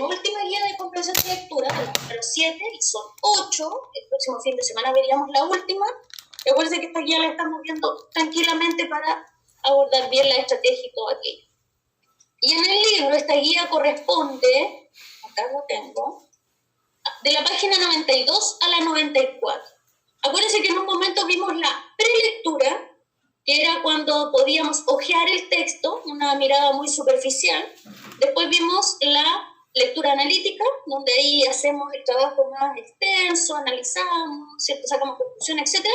penúltima guía de comprensión de lectura, la número 7, y son 8. El próximo fin de semana veríamos la última. Recuerden que esta guía la estamos viendo tranquilamente para abordar bien la estrategia y todo aquello. Y en el libro esta guía corresponde, acá lo tengo, de la página 92 a la 94. Acuérdense que en un momento vimos la prelectura, que era cuando podíamos hojear el texto, una mirada muy superficial. Después vimos la lectura analítica, donde ahí hacemos el trabajo más extenso, analizamos, ¿cierto? Sacamos conclusiones, etc.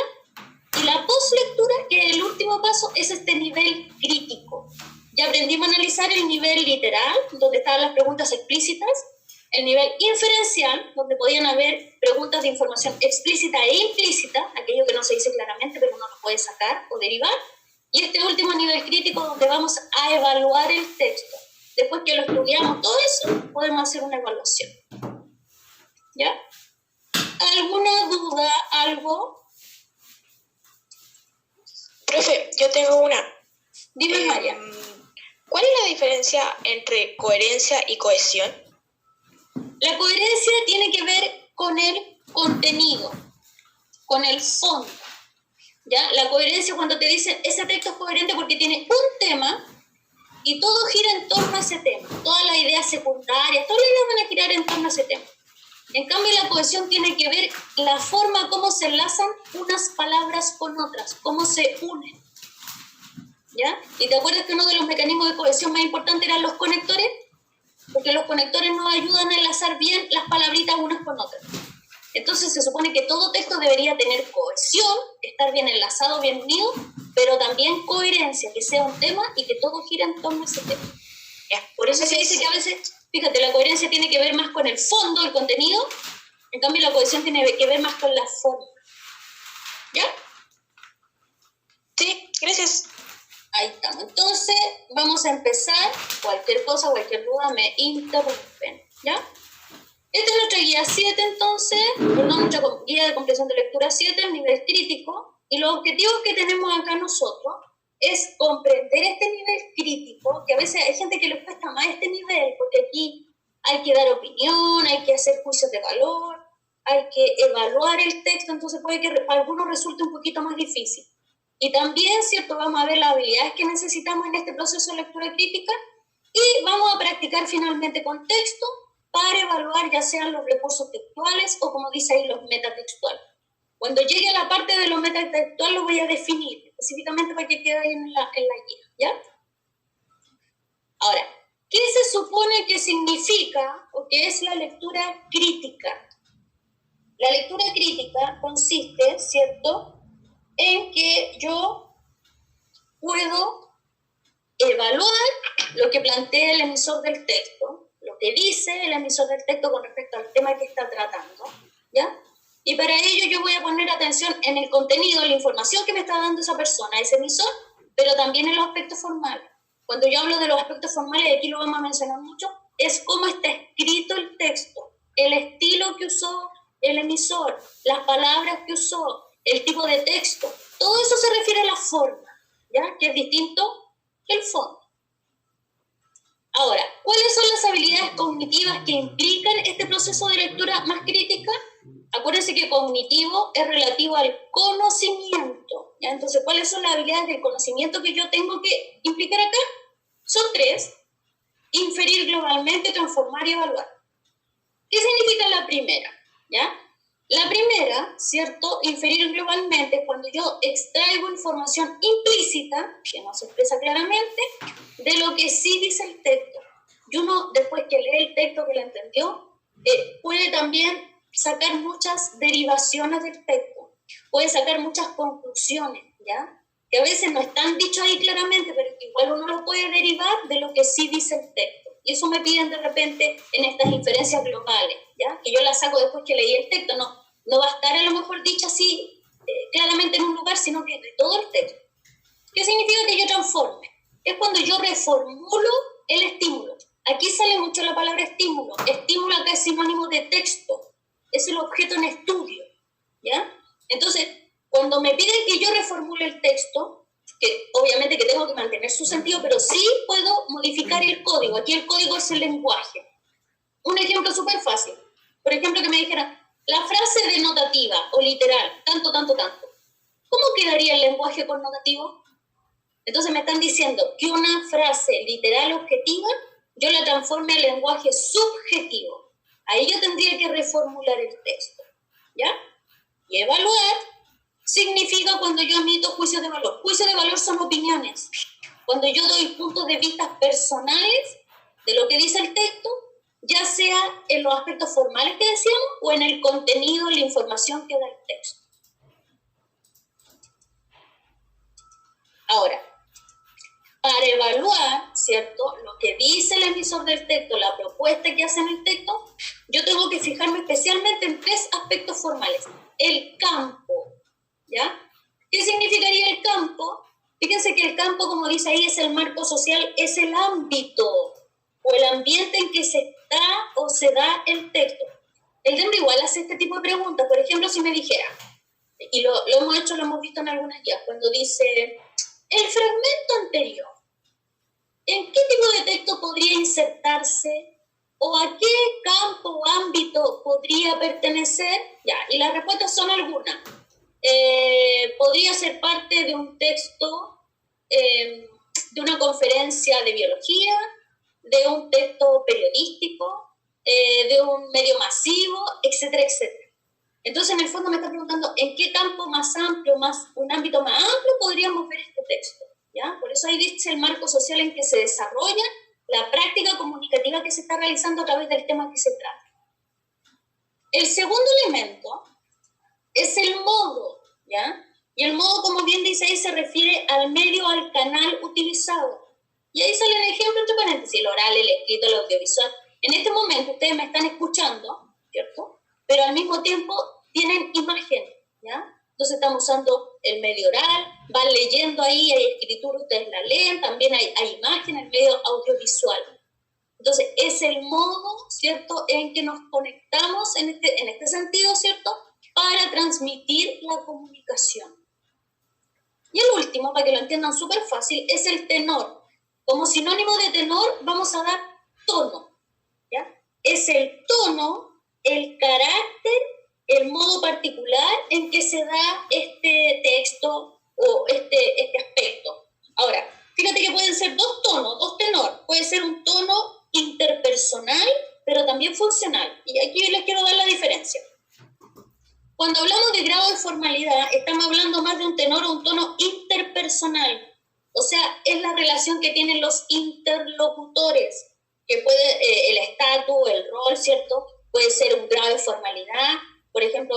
Y la postlectura, que es el último paso, es este nivel crítico. Ya aprendimos a analizar el nivel literal, donde estaban las preguntas explícitas, el nivel inferencial, donde podían haber preguntas de información explícita e implícita, aquello que no se dice claramente, pero uno lo puede sacar o derivar, y este último nivel crítico, donde vamos a evaluar el texto. Después que lo estudiamos todo eso, podemos hacer una evaluación. ¿Ya? ¿Alguna duda? ¿Algo? Profe, yo tengo una. Dime, María. ¿Cuál es la diferencia entre coherencia y cohesión? La coherencia tiene que ver con el contenido, con el fondo. ¿Ya? La coherencia, cuando te dicen ese texto es coherente porque tiene un tema y todo gira en torno a ese tema. Todas las ideas secundarias, todas las ideas van a girar en torno a ese tema. En cambio, la cohesión tiene que ver la forma como se enlazan unas palabras con otras, cómo se unen. ¿Ya? ¿Y te acuerdas que uno de los mecanismos de cohesión más importantes eran los conectores? Porque los conectores nos ayudan a enlazar bien las palabritas unas con otras. Entonces se supone que todo texto debería tener cohesión, estar bien enlazado, bien unido, pero también coherencia, que sea un tema y que todo gira en torno a ese tema. Por eso se dice que a veces, fíjate, la coherencia tiene que ver más con el fondo, el contenido, en cambio la cohesión tiene que ver más con la forma. ¿Ya? Sí, gracias. Ahí estamos. Entonces, vamos a empezar. Cualquier cosa, cualquier duda, me interrumpen. ¿Ya? Esta es nuestra guía 7, entonces. Perdón, nuestra guía de comprensión de lectura 7, el nivel crítico. Y los objetivos que tenemos acá nosotros es comprender este nivel crítico, que a veces hay gente que le cuesta más este nivel, porque aquí hay que dar opinión, hay que hacer juicios de valor, hay que evaluar el texto, entonces puede que para algunos resulte un poquito más difícil. Y también, ¿cierto? Vamos a ver las habilidades que necesitamos en este proceso de lectura crítica y vamos a practicar finalmente con texto para evaluar ya sean los recursos textuales o, como dice ahí, los metatextuales. Cuando llegue a la parte de los metatextuales lo voy a definir específicamente para que quede ahí en la guía, ¿ya? Ahora, ¿qué se supone que significa o qué es la lectura crítica? La lectura crítica consiste, ¿cierto?, en que yo puedo evaluar lo que plantea el emisor del texto, lo que dice el emisor del texto con respecto al tema que está tratando, ¿ya? Y para ello yo voy a poner atención en el contenido, en la información que me está dando esa persona, ese emisor, pero también en los aspectos formales. Cuando yo hablo de los aspectos formales, y aquí lo vamos a mencionar mucho, es cómo está escrito el texto, el estilo que usó el emisor, las palabras que usó, el tipo de texto. Todo eso se refiere a la forma, ¿ya? Que es distinto que el fondo. Ahora, ¿cuáles son las habilidades cognitivas que implican este proceso de lectura más crítica? Acuérdense que cognitivo es relativo al conocimiento, ¿ya? Entonces, ¿cuáles son las habilidades del conocimiento que yo tengo que implicar acá? Son 3. Inferir globalmente, transformar y evaluar. ¿Qué significa la primera? ¿Ya? La primera, ¿cierto? Inferir globalmente es cuando yo extraigo información implícita, que no se expresa claramente, de lo que sí dice el texto. Y uno, después que lee el texto, que lo entendió, puede también sacar muchas derivaciones del texto, puede sacar muchas conclusiones, ¿ya? Que a veces no están dichos ahí claramente, pero que igual uno lo puede derivar de lo que sí dice el texto. Y eso me piden de repente en estas inferencias globales, ¿ya? Que yo las saco después que leí el texto, no va a estar a lo mejor dicha así claramente en un lugar, sino que de todo el texto. ¿Qué significa que yo transforme? Es cuando yo reformulo el estímulo. Aquí sale mucho la palabra estímulo. Estímulo acá es sinónimo de texto. Es el objeto en estudio, ¿ya? Entonces, cuando me piden que yo reformule el texto, que obviamente que tengo que mantener su sentido, pero sí puedo modificar el código. Aquí el código es el lenguaje. Un ejemplo ejemplo súper fácil. Por ejemplo, que me dijeran, la frase denotativa o literal, tanto, tanto, tanto. ¿Cómo quedaría el lenguaje connotativo? Entonces me están diciendo que una frase literal objetiva yo la transforme al lenguaje subjetivo. Ahí yo tendría que reformular el texto, ¿ya? Y evaluar significa cuando yo emito juicios de valor. Juicios de valor son opiniones. Cuando yo doy puntos de vista personales de lo que dice el texto, ya sea en los aspectos formales que decíamos o en el contenido, la información que da el texto. Ahora, para evaluar, ¿cierto?, lo que dice el emisor del texto, la propuesta que hace en el texto, yo tengo que fijarme especialmente en 3 aspectos formales. El campo, ¿ya? ¿Qué significaría el campo? Fíjense que el campo, como dice ahí, es el marco social, es el ámbito o el ambiente en que se está o se da el texto. El DEMRE igual hace este tipo de preguntas. Por ejemplo, si me dijera, y lo hemos hecho, lo hemos visto en algunas guías, cuando dice, el fragmento anterior, ¿en qué tipo de texto podría insertarse? ¿O a qué campo o ámbito podría pertenecer? Ya, y las respuestas son algunas. Podría ser parte de un texto, de una conferencia de biología, de un texto periodístico, de un medio masivo, etcétera, etcétera. Entonces, en el fondo me está preguntando en qué campo más amplio, un ámbito más amplio podríamos ver este texto, ¿ya? Por eso ahí dice el marco social en que se desarrolla la práctica comunicativa que se está realizando a través del tema que se trata. El segundo elemento es el modo, ¿ya? Y el modo, como bien dice ahí, se refiere al medio, al canal utilizado. Y ahí sale el ejemplo entre paréntesis, el oral, el escrito, el audiovisual. En este momento ustedes me están escuchando, ¿cierto? Pero al mismo tiempo tienen imagen, ¿ya? Entonces estamos usando el medio oral, van leyendo ahí, hay escritura, ustedes la leen, también hay imagen, el medio audiovisual. Entonces es el modo, ¿cierto?, en que nos conectamos en este sentido, ¿cierto?, para transmitir la comunicación. Y el último, para que lo entiendan súper fácil, es el tenor. Como sinónimo de tenor vamos a dar tono, ¿ya? Es el tono, el carácter, el modo particular en que se da este texto o este aspecto. Ahora, fíjate que pueden ser 2 tonos, 2 tenor. Puede ser un tono interpersonal, pero también funcional. Y aquí les quiero dar la diferencia. Cuando hablamos de grado de formalidad, estamos hablando más de un tenor o un tono interpersonal. O sea, es la relación que tienen los interlocutores, que puede, el estatus, el rol, ¿cierto? Puede ser un grado de formalidad. Por ejemplo,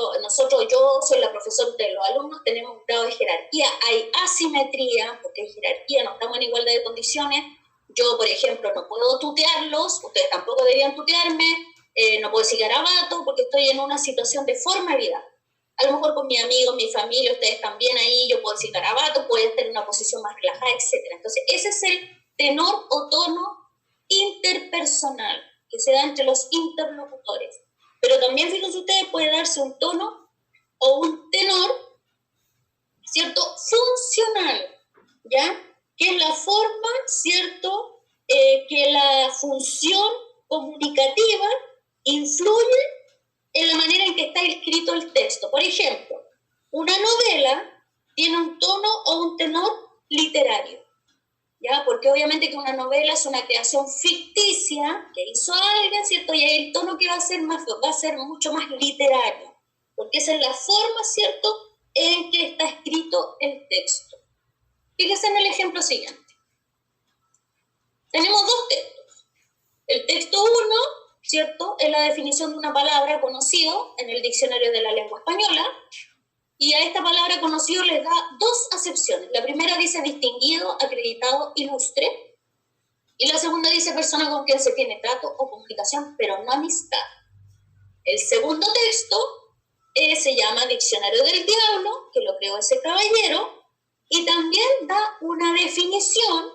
yo soy la profesora de los alumnos, tenemos un grado de jerarquía. Hay asimetría, porque hay jerarquía, no estamos en igualdad de condiciones. Yo, por ejemplo, no puedo tutearlos, ustedes tampoco deberían tutearme, no puedo decir garabato, porque estoy en una situación de formalidad. A lo mejor con mis amigos, mi familia, ustedes también ahí, yo puedo decir garabato, puedo estar en una posición más relajada, etc. Entonces, ese es el tenor o tono interpersonal que se da entre los interlocutores. Pero también, fíjense ustedes, puede darse un tono o un tenor, ¿cierto?, funcional, ¿ya? Que es la forma, ¿cierto?, que la función comunicativa influye en la manera en que está escrito el texto. Por ejemplo, una novela tiene un tono o un tenor literario, ¿ya? Porque obviamente que una novela es una creación ficticia que hizo alguien, ¿cierto? Y el tono que va a ser mucho más literario, porque esa es la forma, ¿cierto?, en que está escrito el texto. Fíjense en el ejemplo siguiente. Tenemos 2 textos. El texto 1, ¿cierto?, es la definición de una palabra conocido en el diccionario de la lengua española, y a esta palabra conocido les da 2 acepciones. La primera dice distinguido, acreditado, ilustre, y la segunda dice persona con quien se tiene trato o comunicación, pero no amistad. El segundo texto se llama Diccionario del Diablo, que lo creó ese caballero, y también da una definición,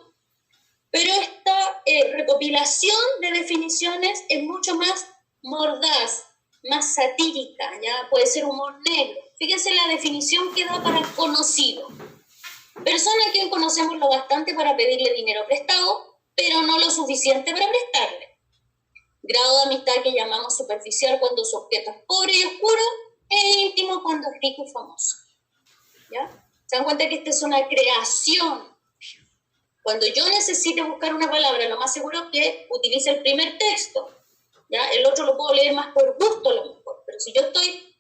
pero esta recopilación de definiciones es mucho más mordaz, más satírica, ya puede ser humor negro. Fíjense la definición que da para conocido. Persona a quien conocemos lo bastante para pedirle dinero prestado, pero no lo suficiente para prestarle. grado de amistad que llamamos superficial cuando su objeto es pobre y oscuro, e íntimo cuando es rico y famoso. ¿Ya? ¿Se dan cuenta que esta es una creación? Cuando yo necesite buscar una palabra, lo más seguro es que utilice el primer texto. ¿Ya? El otro lo puedo leer más por gusto a lo mejor, pero si yo estoy,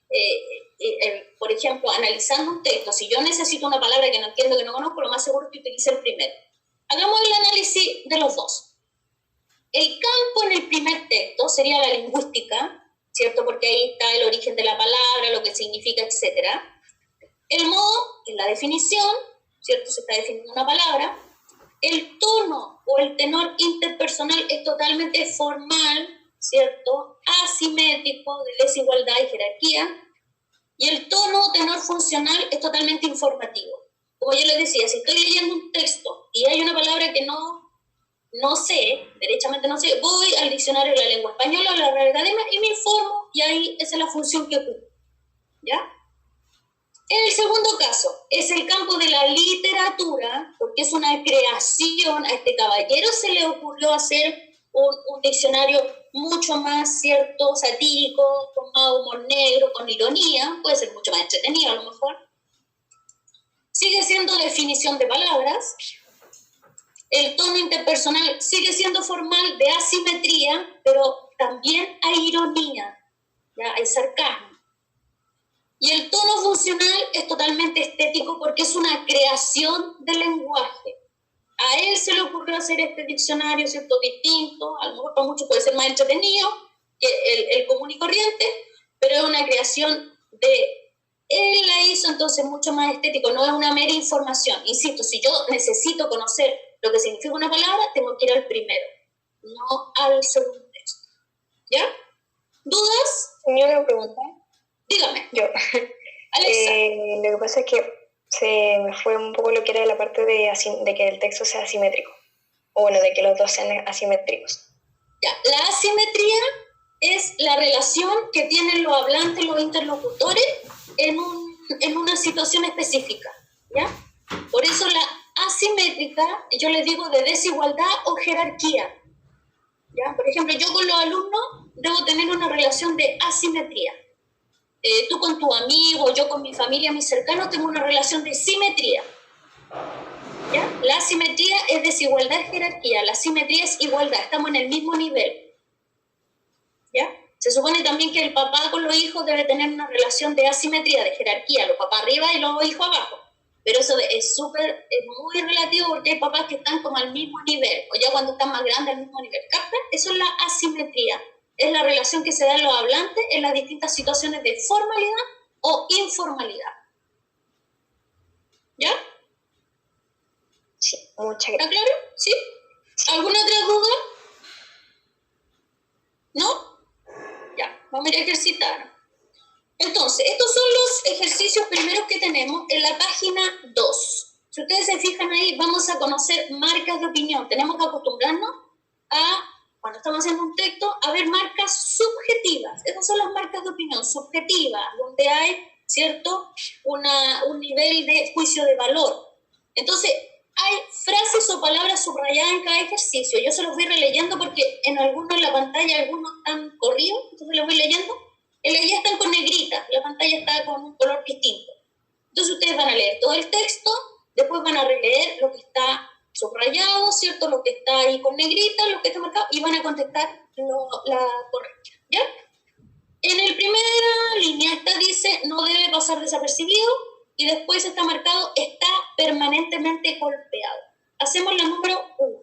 por ejemplo, analizando un texto, si yo necesito una palabra que no entiendo, que no conozco, lo más seguro es que utilice el primero. Hagamos el análisis de los dos. El campo en el primer texto sería la lingüística, ¿cierto? Porque ahí está el origen de la palabra, lo que significa, etc. El modo es la definición, ¿cierto? Se está definiendo una palabra. El tono o el tenor interpersonal es totalmente formal, ¿cierto? Asimétrico, de desigualdad y jerarquía. Y el tono o tenor funcional es totalmente informativo. Como yo les decía, si estoy leyendo un texto y hay una palabra que no sé, derechamente no sé, voy al diccionario de la lengua española o la Real Academia y me informo, y ahí esa es la función que ocupo. ¿Ya? En el segundo caso, es el campo de la literatura, porque es una creación. A este caballero se le ocurrió hacer un diccionario mucho más, ¿cierto?, satírico, con más humor negro, con ironía, puede ser mucho más entretenido a lo mejor. Sigue siendo definición de palabras. El tono interpersonal sigue siendo formal, de asimetría, pero también hay ironía, ¿ya? Hay sarcasmo. Y el tono funcional es totalmente estético porque es una creación del lenguaje. A él se le ocurrió hacer este diccionario, ¿cierto?, distinto, a lo mejor para muchos puede ser más entretenido que el común y corriente, pero es una creación de él, la hizo entonces mucho más estético, no es una mera información. Insisto, si yo necesito conocer lo que significa una palabra, tengo que ir al primero, no al segundo texto. ¿Ya? ¿Dudas? Tenía una pregunta. Dígame. Yo. Alexa. Lo que pasa es que se me fue un poco lo que era la parte de que el texto sea asimétrico. O bueno, de que los dos sean asimétricos. Ya, la asimetría es la relación que tienen los hablantes, los interlocutores, en una situación específica, ¿ya? Por eso la asimétrica, yo les digo de desigualdad o jerarquía, ¿ya? Por ejemplo, yo con los alumnos debo tener una relación de asimetría. Tú con tu amigo, yo con mi familia, mis cercanos, tengo una relación de simetría. ¿Ya? La asimetría es desigualdad, jerarquía. La simetría es igualdad, estamos en el mismo nivel. ¿Ya? Se supone también que el papá con los hijos debe tener una relación de asimetría, de jerarquía, los papás arriba y los hijos abajo. Pero eso es muy relativo porque hay papás que están como al mismo nivel, o ya cuando están más grandes al mismo nivel. ¿Captan? Eso es la asimetría. Es la relación que se da en los hablantes en las distintas situaciones de formalidad o informalidad. ¿Ya? Sí, muchas ¿Está gracias. claro? ¿Sí? ¿Alguna otra duda? ¿No? Ya, vamos a ir a ejercitar. Entonces, estos son los ejercicios primeros que tenemos en la página 2. Si ustedes se fijan ahí, vamos a conocer marcas de opinión. Tenemos que acostumbrarnos a, cuando estamos haciendo un texto, a ver marcas subjetivas. Esas son las marcas de opinión subjetivas, donde hay, ¿cierto?, un nivel de juicio de valor. Entonces, hay frases o palabras subrayadas en cada ejercicio. Yo se los voy releyendo porque en algunos en la pantalla, algunos están corridos, entonces los voy leyendo. En la guía están con negrita, la pantalla está con un color distinto. Entonces ustedes van a leer todo el texto, después van a releer lo que está subrayado, ¿cierto? Lo que está ahí con negrita, lo que está marcado, y van a contestar la correcta, ¿ya? En la primera línea esta dice, no debe pasar desapercibido, y después está marcado, está permanentemente golpeado. Hacemos la número 1.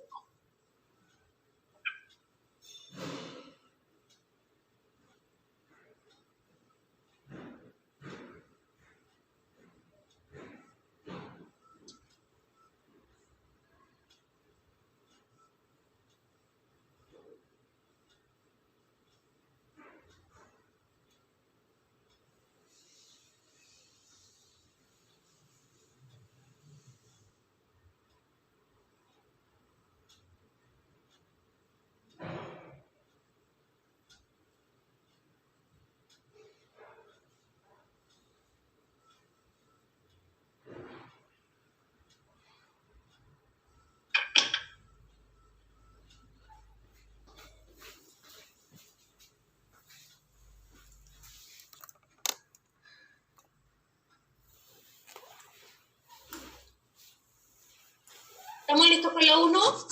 ¿Estamos listos con la 1?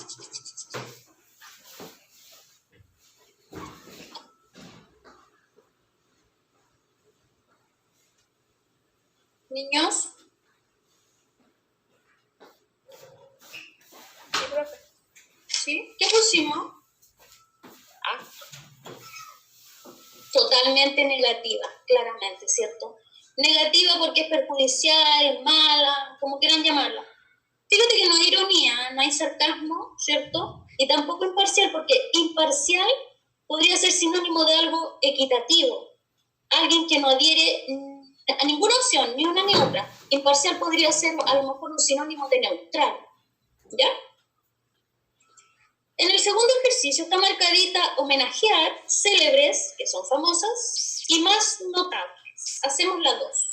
Niños. Sí, profe. ¿Sí? ¿Qué pusimos? Ah, Totalmente negativa, claramente, ¿cierto? Negativa porque es perjudicial, mala, como quieran llamarla. Fíjate que no hay ironía, no hay sarcasmo, ¿cierto? Y tampoco imparcial, porque imparcial podría ser sinónimo de algo equitativo. Alguien que no adhiere a ninguna opción, ni una ni otra. Imparcial podría ser a lo mejor un sinónimo de neutral, ¿ya? En el segundo ejercicio está marcadita homenajear célebres, que son famosas, y más notables. Hacemos las 2.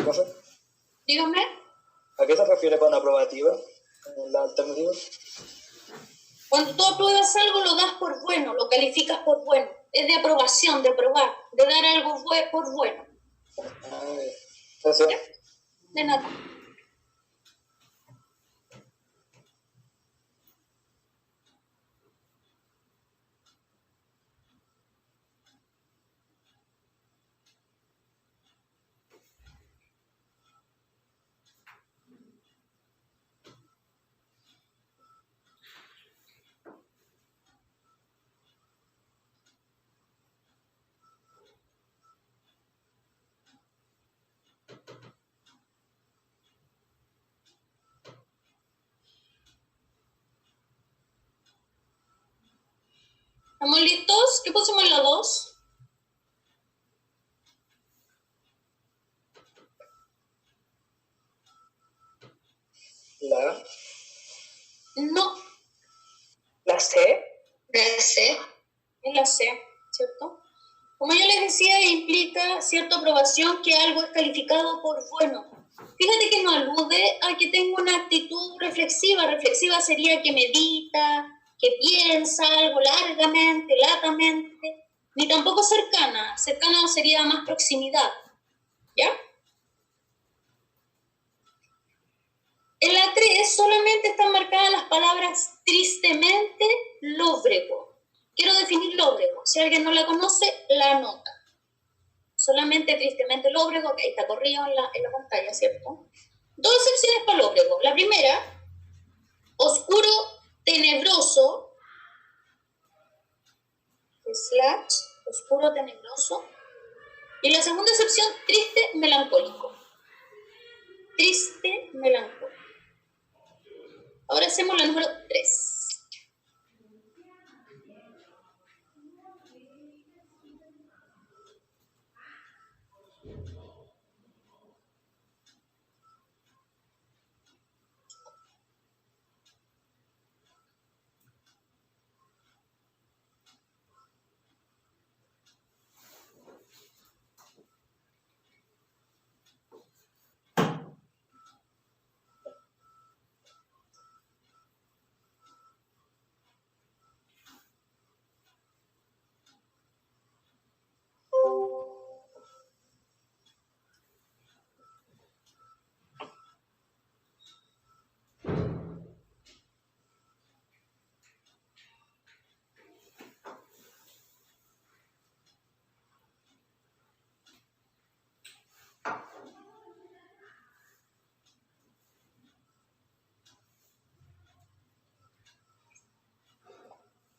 ¿Profe? Dígame. ¿A qué se refiere con aprobativa en la alternativa? Cuando tú apruebas algo, lo das por bueno, lo calificas por bueno. Es de aprobación, de aprobar, de dar algo por bueno. Gracias. ¿Ya? De nada. ¿Estamos listos? ¿Qué pusimos en la 2? La A. No, la C. la C. Es la C, ¿cierto? Como yo les decía, implica cierta aprobación que algo es calificado por bueno. Fíjate que no alude a que tenga una actitud reflexiva. Reflexiva sería que medita, que piensa algo largamente, latamente, ni tampoco cercana. Cercana sería más proximidad, ¿ya? En la 3 solamente están marcadas las palabras tristemente lóbrego. Quiero definir lóbrego. Si alguien no la conoce, la anota. Solamente tristemente lóbrego, que ahí está corrido en la pantalla, ¿cierto? 2 excepciones para lóbrego. La primera, oscuro, tenebroso, slash, oscuro, tenebroso. Y la segunda excepción, triste, melancólico. Triste, melancólico. Ahora hacemos la número 3.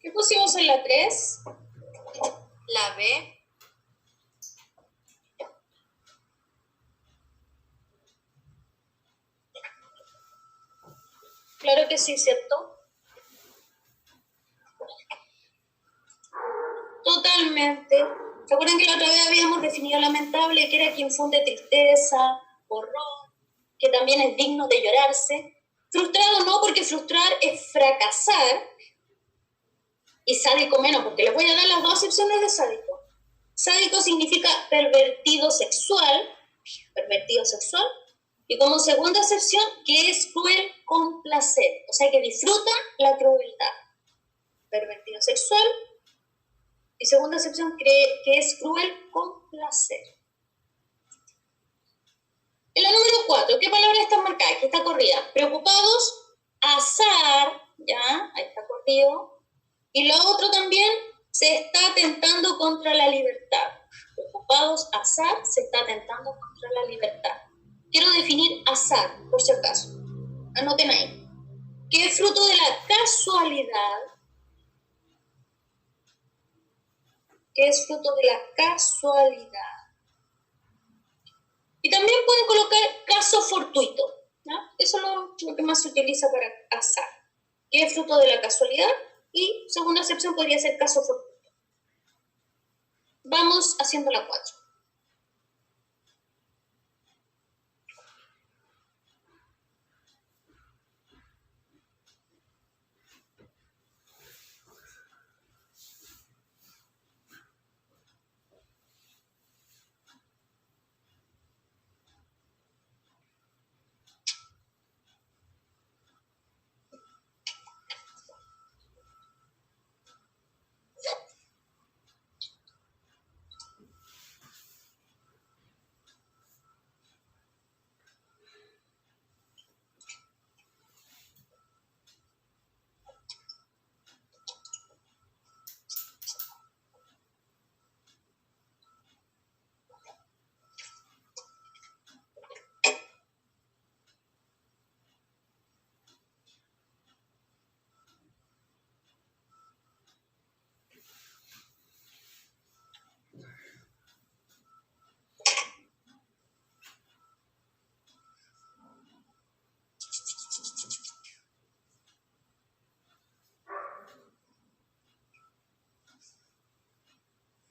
¿Qué pusimos en la 3? La B. Claro que sí, ¿cierto? definido lamentable, que era que infunde tristeza, horror, que también es digno de llorarse. Frustrado no, porque frustrar es fracasar, y sádico menos, porque les voy a dar las dos acepciones de sádico. Sádico significa pervertido sexual, y como segunda acepción, que es cruel con placer, o sea, que disfruta la crueldad. Pervertido sexual, y segunda acepción, que es cruel con placer. En la número 4, ¿qué palabra está marcada? Aquí está corrida. Preocupados, azar, ya, ahí está corrido. Y lo otro también, se está atentando contra la libertad. Preocupados, azar, se está atentando contra la libertad. Quiero definir azar, por si acaso. Anoten ahí. Que es fruto de la casualidad. Que es fruto de la casualidad. Y también pueden colocar caso fortuito, ¿no? Eso es lo que más se utiliza para azar, que es fruto de la casualidad, y segunda acepción podría ser caso fortuito. Vamos haciendo la 4.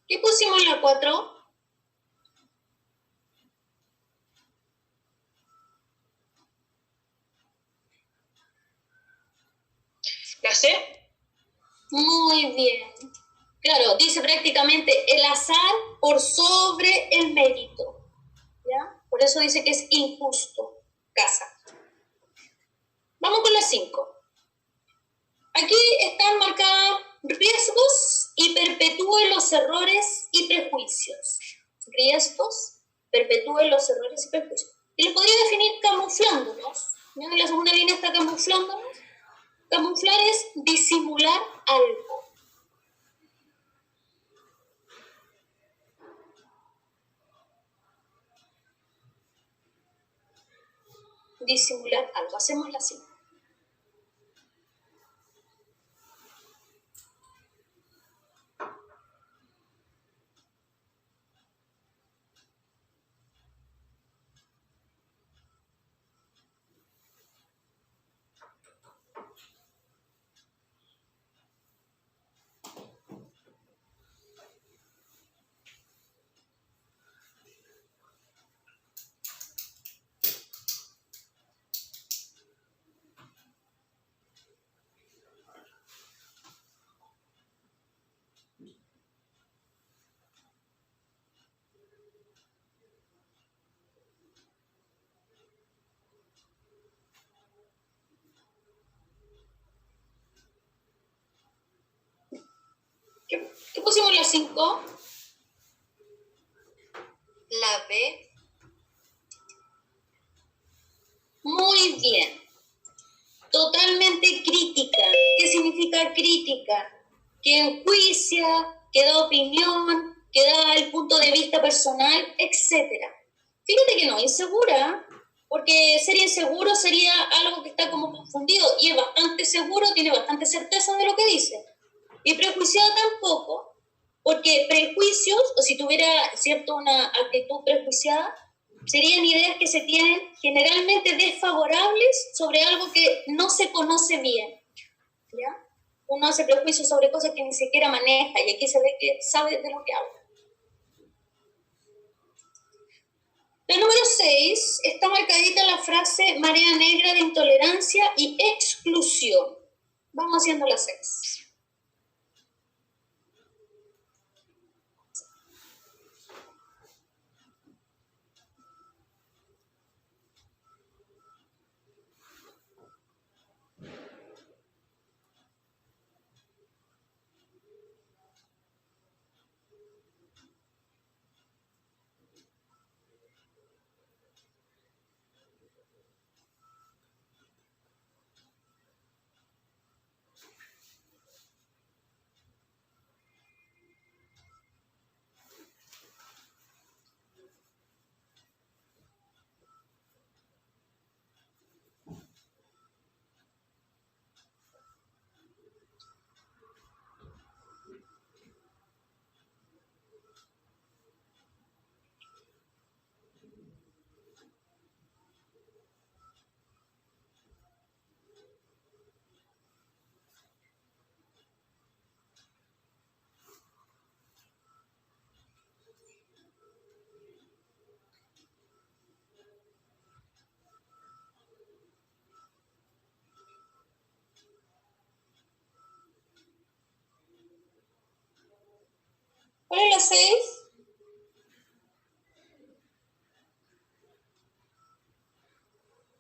¿Qué pusimos en la 4? ¿La C? Muy bien. Claro, dice prácticamente el azar por sobre el mérito, ¿ya? Por eso dice que es injusto. Casa. Vamos con la 5. Aquí están marcadas riesgos y perpetúen los errores y prejuicios. Riesgos, perpetúen los errores y prejuicios. Y lo podría definir camuflándonos. ¿Ya? En la segunda línea está camuflándonos. Camuflar es disimular algo. Disimular algo. Hacemos la 5. ¿Qué pusimos la 5? La B. Muy bien. Totalmente crítica. ¿Qué significa crítica? Que enjuicia, que da opinión, que da el punto de vista personal, etc. Fíjate que no, insegura, porque ser inseguro sería algo que está como confundido, y es bastante seguro, tiene bastante certeza de lo que dice. Y prejuiciado tampoco, porque prejuicios, o si tuviera cierto una actitud prejuiciada, serían ideas que se tienen generalmente desfavorables sobre algo que no se conoce bien, ¿ya? Uno hace prejuicios sobre cosas que ni siquiera maneja, y aquí se ve que sabe de lo que habla. 6 está marcadita la frase marea negra de intolerancia y exclusión. Vamos haciendo la 6. ¿Cuál es la 6?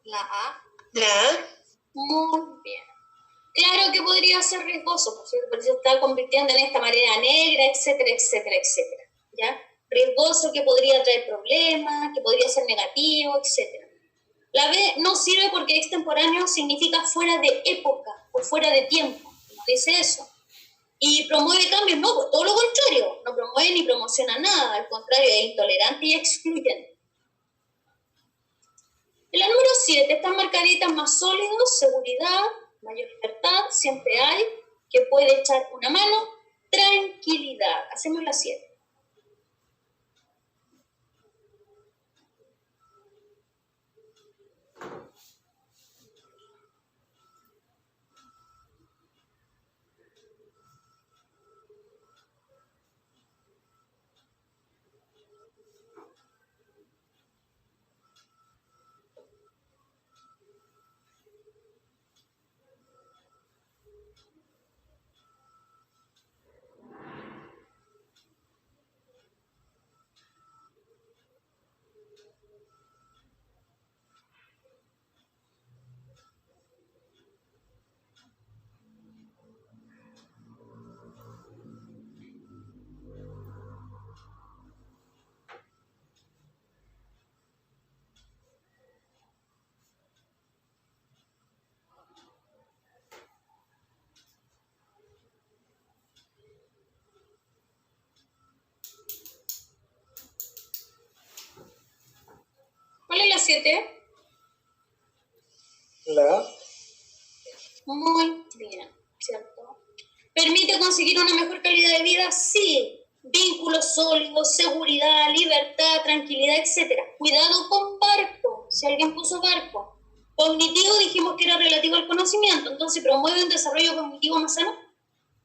La A. La A. Muy bien. Claro que podría ser riesgoso, por cierto, porque se está convirtiendo en esta marea negra, etcétera, etcétera, etcétera. ¿Ya? Riesgoso, que podría traer problemas, que podría ser negativo, etcétera. La B no sirve porque extemporáneo significa fuera de época o fuera de tiempo, como dice eso. Y promueve cambios, no, pues todo lo contrario, no promueve ni promociona nada, al contrario, es intolerante y excluyente. En la número 7 están marcaditas más sólidos, seguridad, mayor libertad, siempre hay, que puede echar una mano, tranquilidad. Hacemos la 7. ¿Cuál es la 7? La A. Muy bien, ¿cierto? ¿Permite conseguir una mejor calidad de vida? Sí. Vínculos sólidos, seguridad, libertad, tranquilidad, etc. Cuidado con barco, si alguien puso barco. Cognitivo dijimos que era relativo al conocimiento, entonces promueve un desarrollo cognitivo más sano.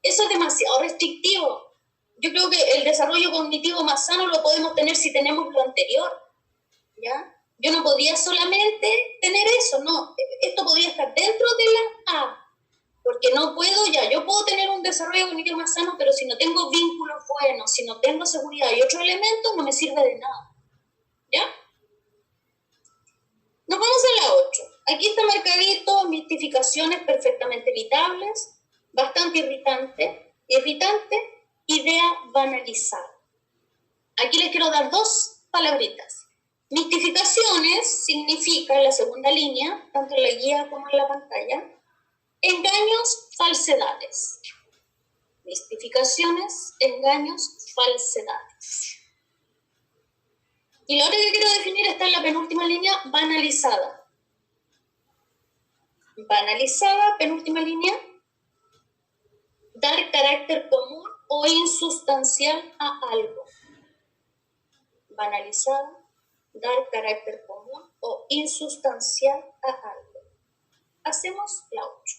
Eso es demasiado restrictivo. Yo creo que el desarrollo cognitivo más sano lo podemos tener si tenemos lo anterior, ¿ya? Yo no podía solamente tener eso, no. Esto podría estar dentro de la A, porque no puedo ya. Yo puedo tener un desarrollo cognitivo más sano, pero si no tengo vínculos buenos, si no tengo seguridad y otros elementos, no me sirve de nada, ¿ya? Nos vamos a la 8. Aquí está marcadito, mistificaciones perfectamente evitables, bastante irritante, idea banalizada. Aquí les quiero dar dos palabritas. Mistificaciones significa, en la segunda línea, tanto en la guía como en la pantalla, engaños, falsedades. Mistificaciones, engaños, falsedades. Y la otra que quiero definir está en la penúltima línea, banalizada. Banalizada, penúltima línea, dar carácter común o insustancial a algo. Banalizada, dar carácter común o insustancial a algo. Hacemos la 8.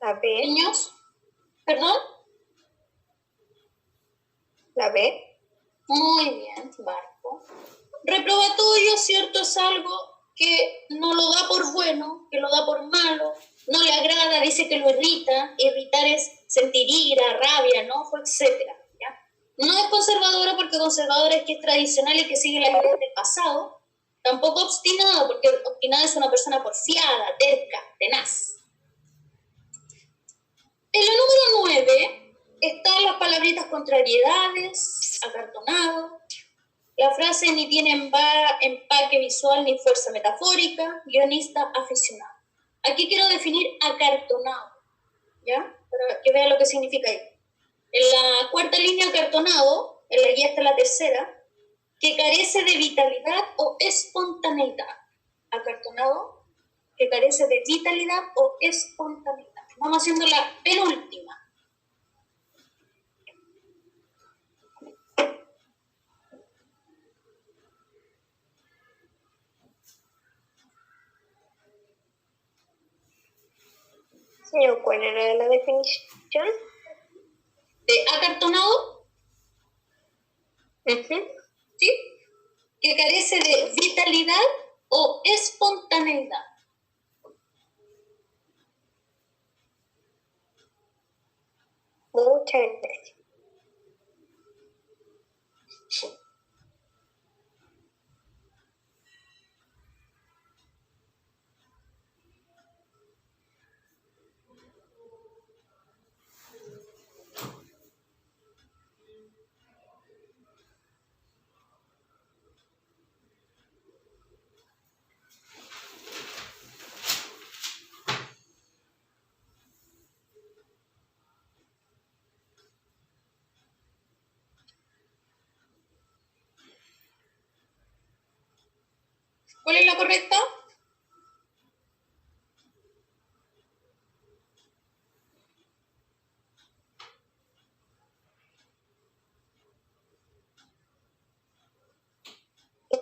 La B. Niños, perdón. La B. Muy bien, Marco. Reprobatorio, ¿cierto? Es algo que no lo da por bueno, que lo da por malo, no le agrada, dice que lo irrita. Irritar es sentir ira, rabia, enojo, etcétera. No es conservadora porque conservadora es que es tradicional y que sigue la idea del pasado. Tampoco obstinado porque obstinada es una persona porfiada, terca, tenaz. En la número 9 están las palabritas contrariedades, acartonado. La frase ni tiene empaque visual ni fuerza metafórica, guionista aficionado. Aquí quiero definir acartonado, ¿ya? Para que vean lo que significa ahí. En la cuarta línea acartonado, en la guía está la tercera, que carece de vitalidad o espontaneidad. Acartonado, que carece de vitalidad o espontaneidad. Vamos haciendo la penúltima. Señor, ¿cuál era la definición? De acartonado, ¿sí? Que carece de vitalidad o espontaneidad. Muchas gracias. ¿Cuál es la correcta?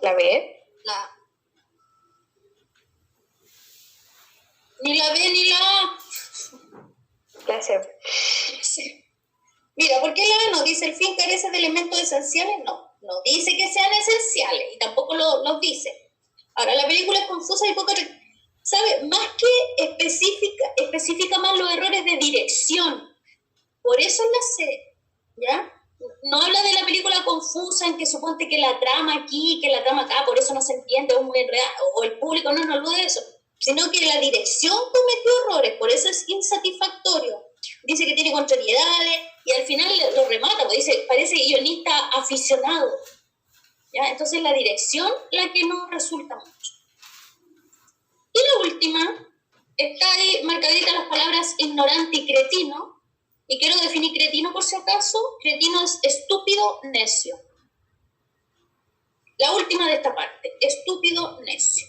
La B. La Ni la B ni la A. La C. Sí. Mira, ¿por qué la A no dice el fin carece de elementos esenciales? No dice que sean esenciales y tampoco los dice. Ahora, la película es confusa y poco... ¿Sabe? Más que especifica más los errores de dirección. Por eso es la C, ¿ya? No habla de la película confusa en que suponte que la trama aquí, que la trama acá, por eso no se entiende, o muy enredada, o el público no habla de eso, sino que la dirección cometió errores, por eso es insatisfactorio. Dice que tiene contrariedades y al final lo remata, porque dice, parece guionista aficionado, ¿ya? Entonces la dirección la que no resulta mucho. Y la última, está ahí marcadita las palabras ignorante y cretino. Y quiero definir cretino por si acaso. Cretino es estúpido, necio. La última de esta parte, estúpido, necio.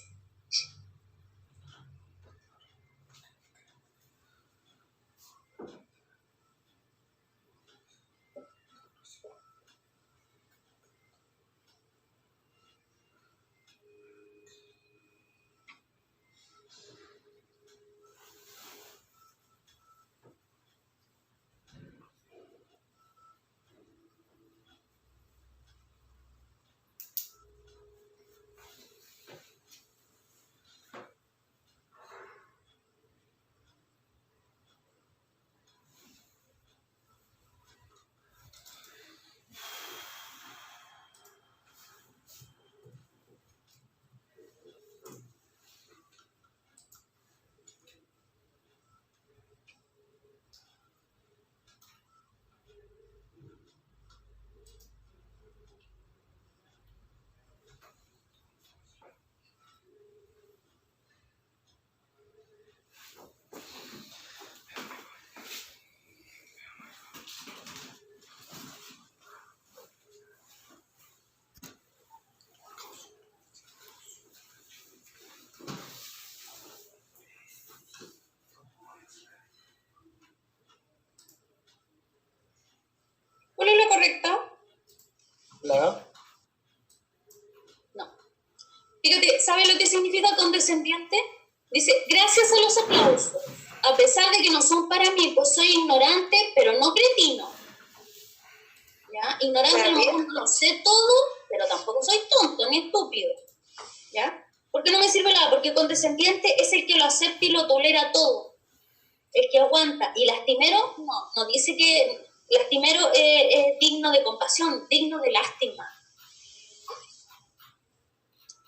¿Cuál es la correcta? La A. No. Fíjate, ¿sabe lo que significa condescendiente? Dice, gracias a los aplausos. a pesar de que no son para mí, pues soy ignorante, pero no cretino. ¿Ya? Ignorante a lo mejor no lo sé todo, pero tampoco soy tonto ni estúpido. ¿Ya? ¿Por qué no me sirve nada? Porque condescendiente es el que lo acepta y lo tolera todo. El que aguanta. Y lastimero, no dice que lastimero es digno de compasión, digno de lástima.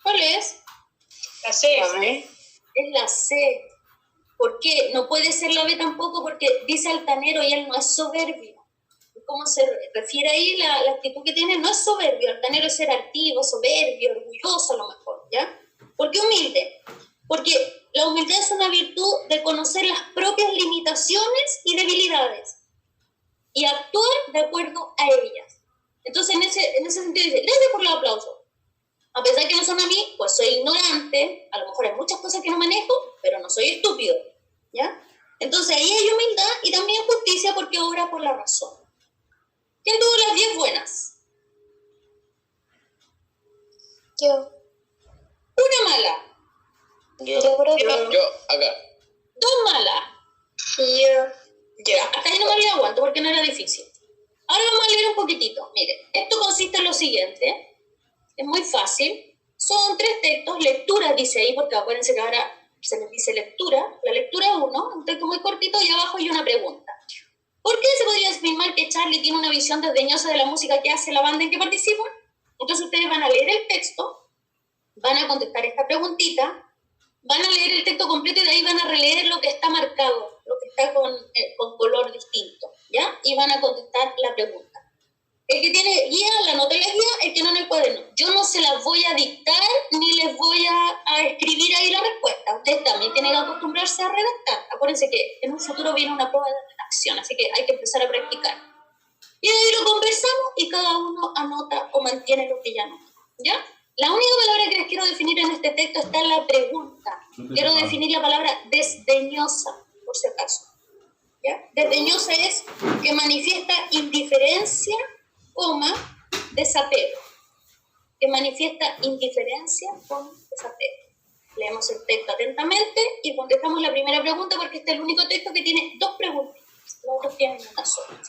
¿Cuál es? La C. Es la C. ¿Por qué? No puede ser la B tampoco porque dice altanero y él no es soberbio. ¿Cómo se refiere ahí la actitud que tiene? No es soberbio, altanero es ser altivo, soberbio, orgulloso a lo mejor, ¿ya? ¿Por qué humilde? Porque la humildad es una virtud de conocer las propias limitaciones y debilidades y actuar de acuerdo a ellas. Entonces, en ese sentido dice, gracias por los aplausos. A pesar que no son a mí, pues soy ignorante, a lo mejor hay muchas cosas que no manejo, pero no soy estúpido, ¿ya? Entonces ahí hay humildad y también justicia porque obra por la razón. ¿Quién tuvo las 10 buenas? Yo. Una mala. Yo, acá. 2 malas. Yo. Hasta ahí nomás le aguanto porque no era difícil. Ahora vamos a leer un poquitito. Mire, esto consiste en lo siguiente. Es muy fácil. Son 3 textos. Lecturas dice ahí, porque acuérdense que ahora se les dice lectura. La lectura 1, un texto muy cortito y abajo hay una pregunta. ¿Por qué se podría afirmar que Charlie tiene una visión desdeñosa de la música que hace la banda en que participa? Entonces ustedes van a leer el texto, van a contestar esta preguntita, van a leer el texto completo y de ahí van a releer lo que está marcado, lo que está con color distinto, ¿ya? Y van a contestar la pregunta. El que tiene guía, la nota en la guía, el que no en el cuaderno. Yo no se las voy a dictar ni les voy a escribir ahí la respuesta. Ustedes también tienen que acostumbrarse a redactar. Acuérdense que en un futuro viene una prueba de redacción, así que hay que empezar a practicar. Y de ahí lo conversamos y cada uno anota o mantiene lo que ya anota. ¿Ya? La única palabra que les quiero definir en este texto está en la pregunta. Quiero definir la palabra desdeñosa, por si acaso. ¿Ya? Desdeñosa es que manifiesta indiferencia, desapego. Que manifiesta indiferencia con desapego. Leemos el texto atentamente y contestamos la primera pregunta porque este es el único texto que tiene 2 preguntas. Los otros tienen una sola.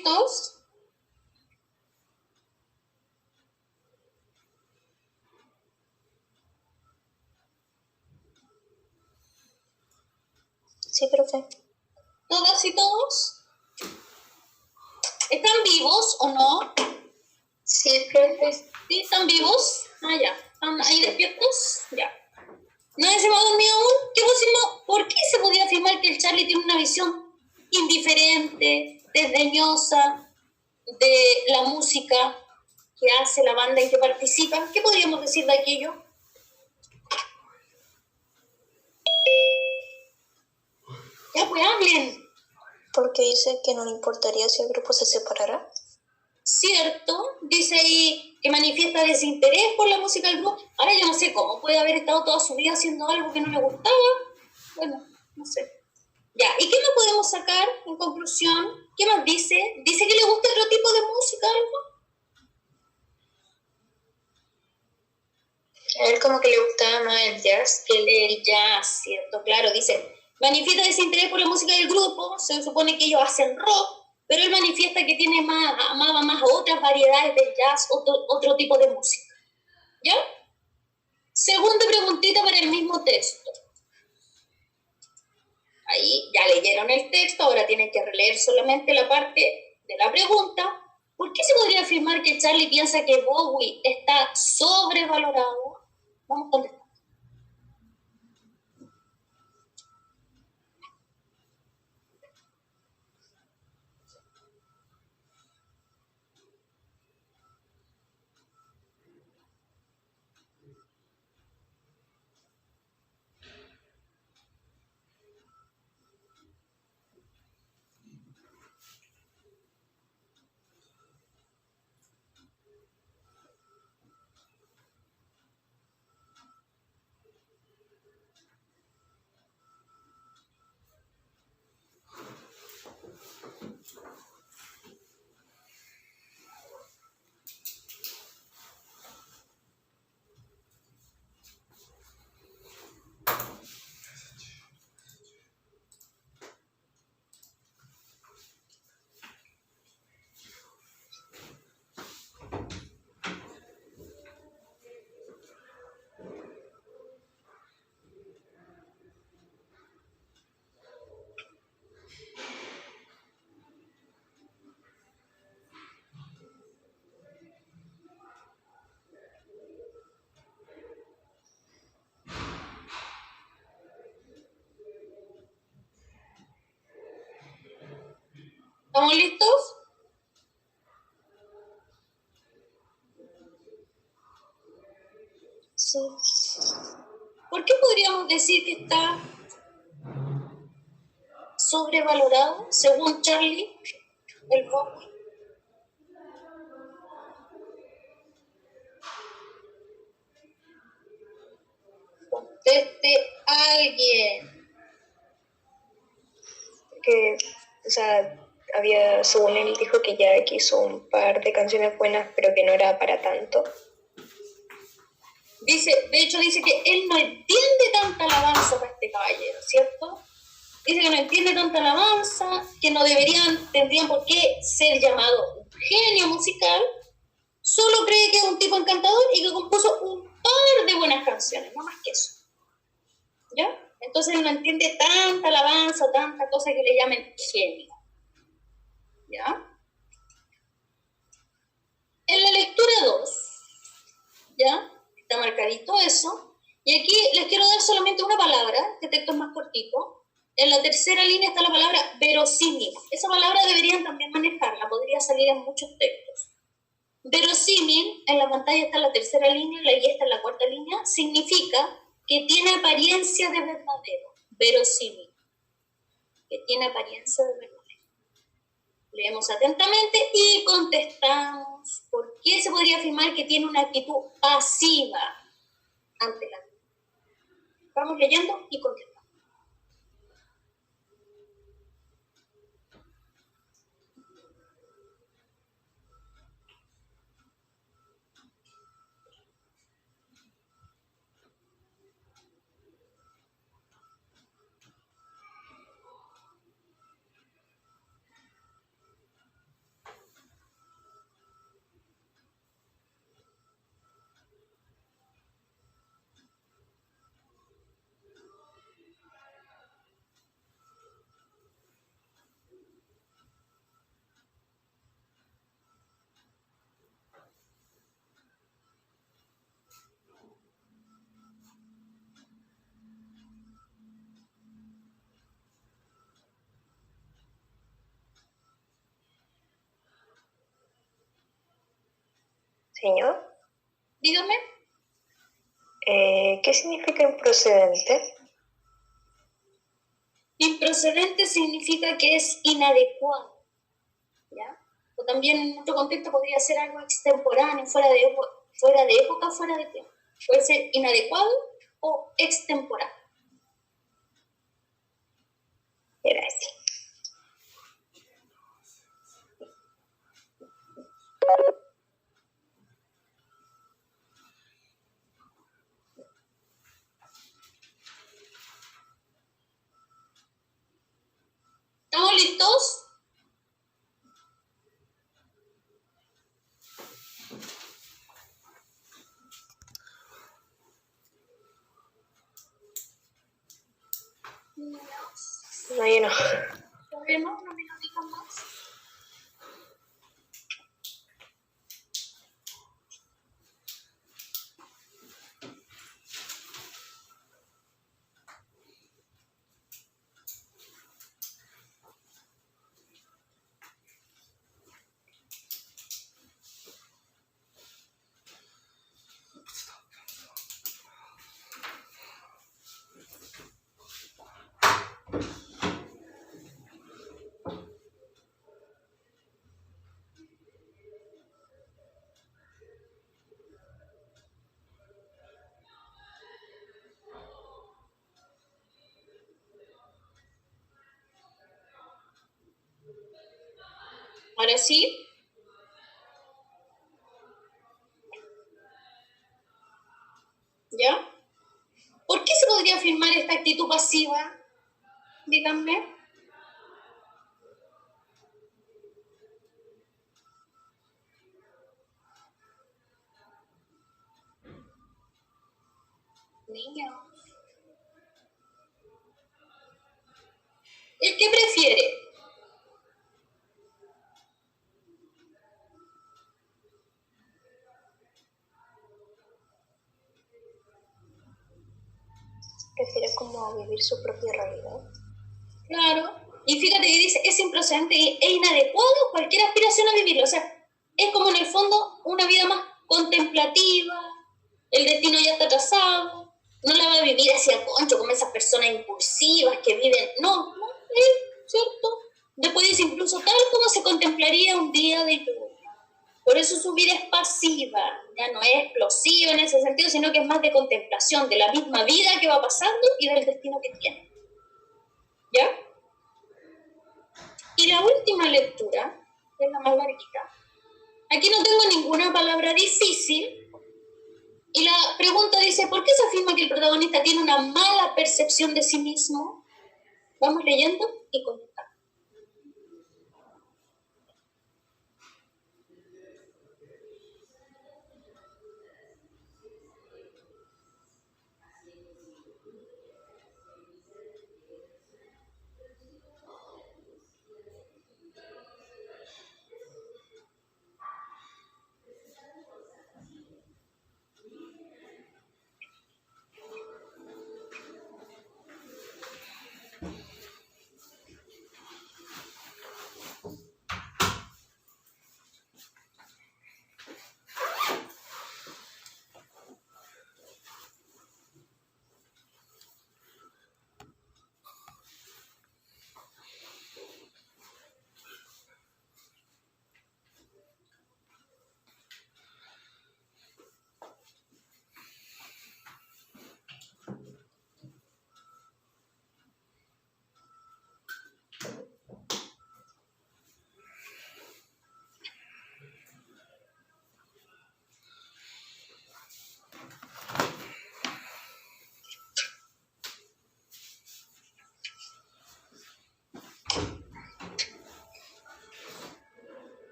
listos? Sí, profe. ¿Todas y todos? ¿Están vivos o no? Sí, profe. ¿Sí? ¿Están vivos? Ah, ya. ¿Están ahí despiertos? Ya. ¿Nadie se me ha dormido aún? ¿Qué pusimos? ¿Por qué se podría afirmar que el Charlie tiene una visión indiferente, desdeñosa de la música que hace la banda en que participa? ¿Qué podríamos decir de aquello? Ya pues hablen. Porque dice que no le importaría si el grupo se separara. Cierto, dice ahí que manifiesta desinterés por la música del grupo. Ahora yo no sé cómo puede haber estado toda su vida haciendo algo que no le gustaba. Bueno, no sé. Ya, ¿y qué más podemos sacar en conclusión? ¿Qué más dice? ¿Dice que le gusta otro tipo de música algo? A él como que le gustaba más el jazz que El jazz, cierto, claro, dice, manifiesta desinterés por la música del grupo, se supone que ellos hacen rock, pero él manifiesta que tiene amaba más otras variedades del jazz, otro tipo de música. ¿Ya? Segunda preguntita para el mismo texto. Ahí ya leyeron el texto, ahora tienen que releer solamente la parte de la pregunta. ¿Por qué se podría afirmar que Charlie piensa que Bowie está sobrevalorado? Vamos a contestar. ¿Estamos listos? Sí. ¿Por qué podríamos decir que está sobrevalorado, según Charlie, el Bowie? Conteste alguien. Que, o sea, había, según él dijo que ya que hizo un par de canciones buenas, pero que no era para tanto. Dice, de hecho dice que él no entiende tanta alabanza para este caballero, ¿cierto? Dice que no entiende tanta alabanza, que no tendrían por qué ser llamados un genio musical, solo cree que es un tipo encantador y que compuso un par de buenas canciones, no más que eso. ¿Ya? Entonces él no entiende tanta alabanza, tanta cosa que le llamen genio. ¿Ya? En la lectura 2, ¿ya? Está marcadito eso. Y aquí les quiero dar solamente una palabra, este texto es más cortito. En la tercera línea está la palabra verosímil. Esa palabra deberían también manejarla, podría salir en muchos textos. Verosímil, en la pantalla está en la tercera línea, la guía está en la cuarta línea, significa que tiene apariencia de verdadero. Verosímil, que tiene apariencia de verdadero. Leemos atentamente y contestamos. ¿Por qué se podría afirmar que tiene una actitud pasiva ante la vida? Vamos leyendo y contestamos. Señor, Dígame. ¿qué significa improcedente? Improcedente significa que es inadecuado, ¿ya? O también en otro contexto podría ser algo extemporáneo, fuera de época, fuera de tiempo. Puede ser inadecuado o extemporáneo. Gracias. ¿Estamos listos? No, yo no. ¿Podemos unos minutitos más? Ahora sí. ¿Ya? ¿Por qué se podría afirmar esta actitud pasiva? Díganme. Niño. ¿El qué prefiere? Prefiere como vivir su propia realidad. Claro. Y fíjate que dice, es improcedente e inadecuado cualquier aspiración a vivirlo. O sea, es como en el fondo una vida más contemplativa, el destino ya está trazado, no la va a vivir hacia concho como esas personas impulsivas que viven. No, es cierto. Después dice incluso tal como se contemplaría un día de lluvia. Por eso su vida es pasiva, ya no es explosiva en ese sentido, sino que es más de contemplación de la misma vida que va pasando y del destino que tiene. ¿Ya? Y la última lectura, que es la más larguita, aquí no tengo ninguna palabra difícil, y la pregunta dice, ¿por qué se afirma que el protagonista tiene una mala percepción de sí mismo? Vamos leyendo y comentando.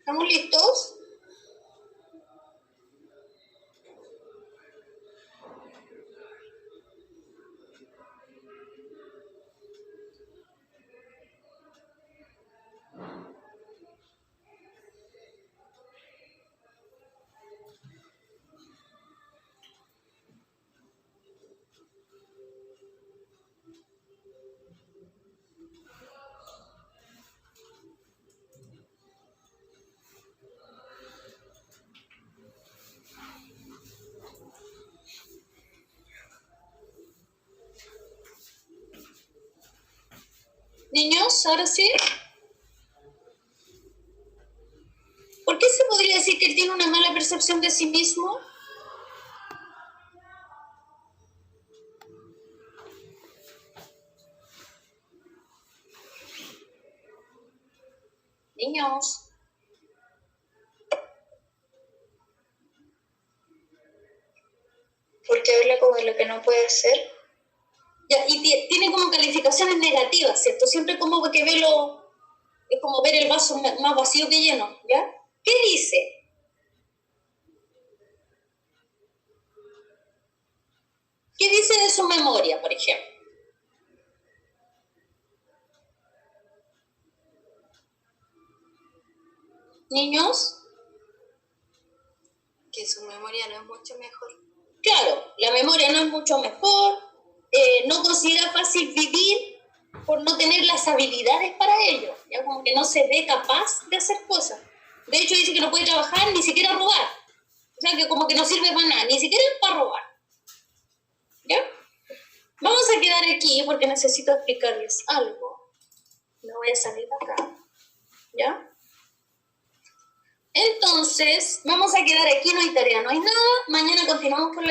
¿Estamos listos? Niños, ahora sí. ¿Por qué se podría decir que él tiene una mala percepción de sí mismo? Niños. Porque habla como de lo que no puede ser. Ya, y tiene como calificaciones negativas, ¿cierto? Siempre como que ve es como ver el vaso más vacío que lleno, ¿ya? ¿Qué dice? ¿Qué dice de su memoria, por ejemplo? Niños, Que su memoria no es mucho mejor. claro, la memoria no es mucho mejor, no considera fácil vivir por no tener las habilidades para ello, ya como que no se ve capaz de hacer cosas. De hecho dice que no puede trabajar ni siquiera robar, o sea que como que no sirve para nada, ni siquiera para robar. ¿Ya? Vamos a quedar aquí porque necesito explicarles algo. Me voy a salir de acá. ¿Ya? Entonces, vamos a quedar aquí, no hay tarea, no hay nada. Mañana continuamos con la